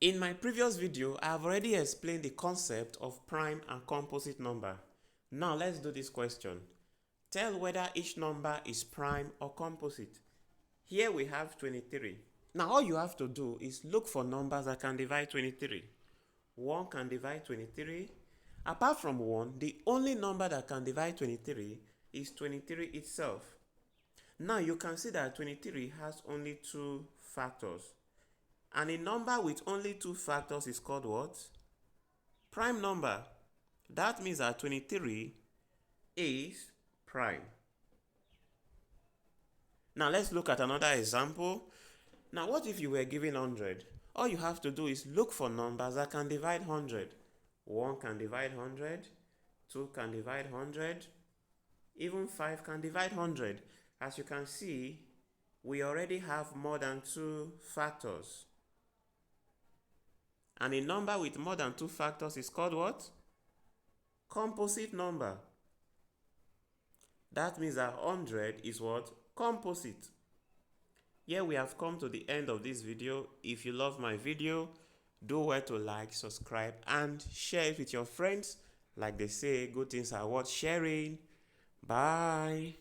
In my previous video, I have already explained the concept of prime and composite number. Now let's do this question. Tell whether each number is prime or composite. Here we have 23. Now all you have to do is look for numbers that can divide 23. 1 can divide 23. Apart from 1, the only number that can divide 23 is 23 itself. Now you can see that 23 has only 2 factors. And a number with only 2 factors is called what? Prime number. That means that 23 is prime. Now let's look at another example. Now what if you were given 100? All you have to do is look for numbers that can divide 100. 1 can divide 100, 2 can divide 100, even 5 can divide 100. As you can see, we already have more than 2 factors. And a number with more than 2 factors is called what? Composite number. That means that 100 is what? Composite. Here we have come to the end of this video. If you love my video, do well to like, subscribe, and share it with your friends. Like they say, good things are worth sharing. Bye.